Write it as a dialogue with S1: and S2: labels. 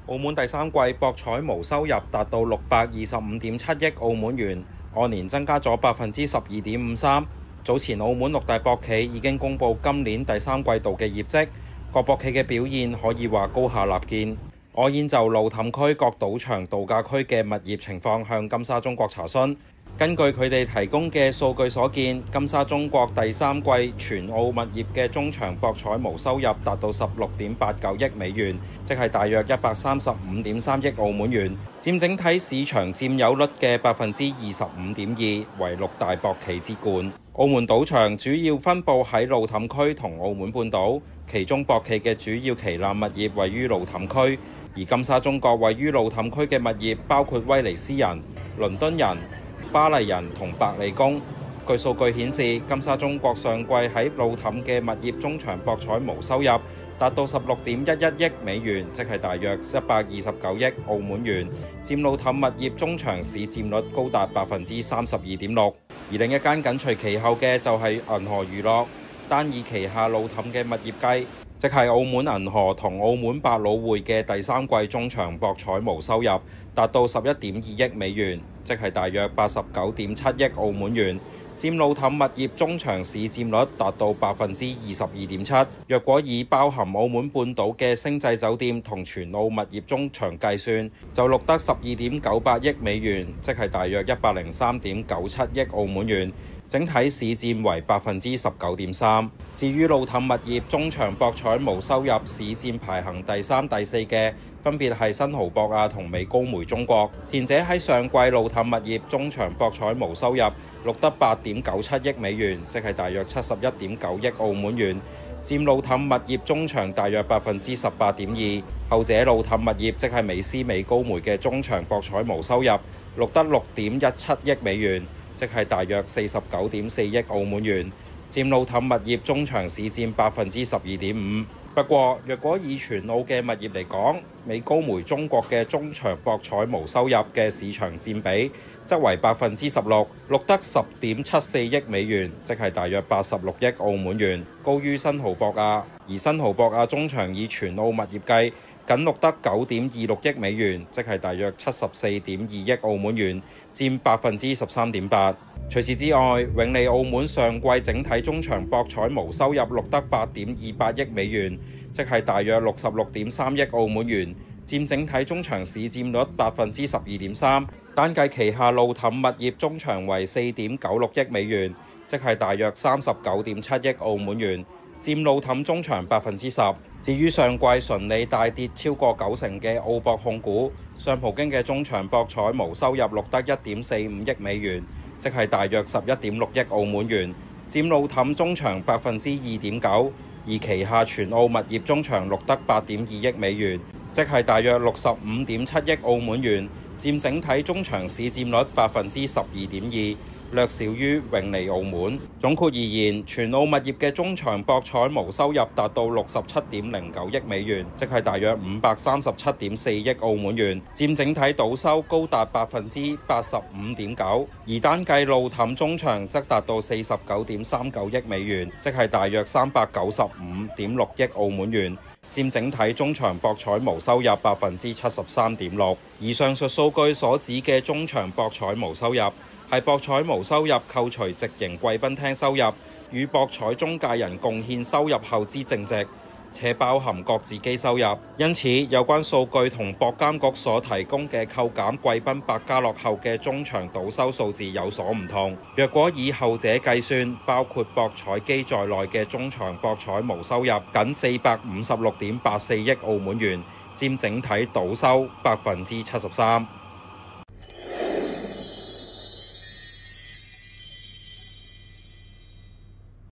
S1: 澳門第三季博彩毛收入達到625.7億澳門元，按年增加咗12.53%。早前澳門六大博企已經公布今年第三季度嘅業績，各博企嘅表現可以話高下立見。我現就路氹區各賭場度假區嘅物業情況向金沙中國查詢。根據佢哋提供嘅數據所見，金沙中國第三季全澳物業嘅中場博彩毛收入達到16.89億美元，即係大約135.3億澳門元，佔整體市場佔有率嘅25.2%，為六大博企之冠。澳門賭場主要分佈喺路氹區同澳門半島，其中博企嘅主要旗艦物業位於路氹區，而金沙中國位於路氹區嘅物業包括威尼斯人、倫敦人、巴黎人同百利宮。據數據顯示，金沙中國上季喺路氹嘅物業中場博彩毛收入達到16.11億美元，即係大約129億澳門元，佔路氹物業中場市佔率高達32.6%。而另一間緊隨其後嘅就係銀河娛樂，單以旗下路氹嘅物業計，即係澳門銀河同澳門百老匯嘅第三季中場博彩毛收入達到11.2億美元，即係大約89.7億澳門元，佔路氹物業中場市佔率達到22.7%。若果以包含澳門半島嘅星際酒店同全澳物業中場計算，就錄得12.98億美元，即係大約103.97億澳門元。整體市佔為19.3%。至於路氹物業中場博彩毛收入市佔排行第三、第四嘅，分別係新濠博亞同美高梅中國。前者喺上季路氹物業中場博彩毛收入錄得8.97億美元，即係大約71.9億澳門元，佔路氹物業中場大約18.2%。後者路氹物業即係美斯美高梅嘅中場博彩毛收入錄得6.17億美元，即係大約49.4億澳門元，佔路氹物業中場市佔12.5%。不過，若果以全澳嘅物業嚟講，美高梅中國嘅中場博彩毛收入嘅市場佔比則為16%，錄得10.74億美元，即係大約86億澳門元，高於新濠博亞。而新濠博亞中場以全澳物業計，僅錄得9.26億美元，即係大約74.2億澳門元，佔13.8%。除此之外，永利澳門上季整體中場博彩毛收入錄得8.28億美元，即係大約66.3億澳門元，佔整體中場市佔率12.3%。單計旗下路氹物業中場為4.96億美元，即係大約39.7億澳門元，佔路氹中場10%。至於上季純利大跌超過90%嘅澳博控股，上葡京嘅中場博彩毛收入錄得1.45億美元，即係大約11.6億澳門元，佔路氹中場2.9%，而旗下全澳物業中場錄得8.2億美元，即係大約65.7億澳門元，佔整體中場市佔率12.2%。略少於永利澳門。總括而言，全澳物業嘅中場博彩毛收入達到67.09億美元，即係大約537.4億澳門元，佔整體賭收高達85.9%，而單計路氹中場則達到49.39億美元，即係大約395.6億澳門元，佔整體中場博彩毛收入73.6%。而上述數據所指嘅中場博彩毛收入，係博彩毛收入扣除直營貴賓廳收入與博彩中介人貢獻收入後之淨值，且包含各自己收入。因此，有關數據同博監局所提供嘅扣減貴賓百家樂後嘅中場賭收數字有所唔同。若果以後者計算，包括博彩機在內嘅中場博彩毛收入僅456.84億澳門元，佔整體賭收73%。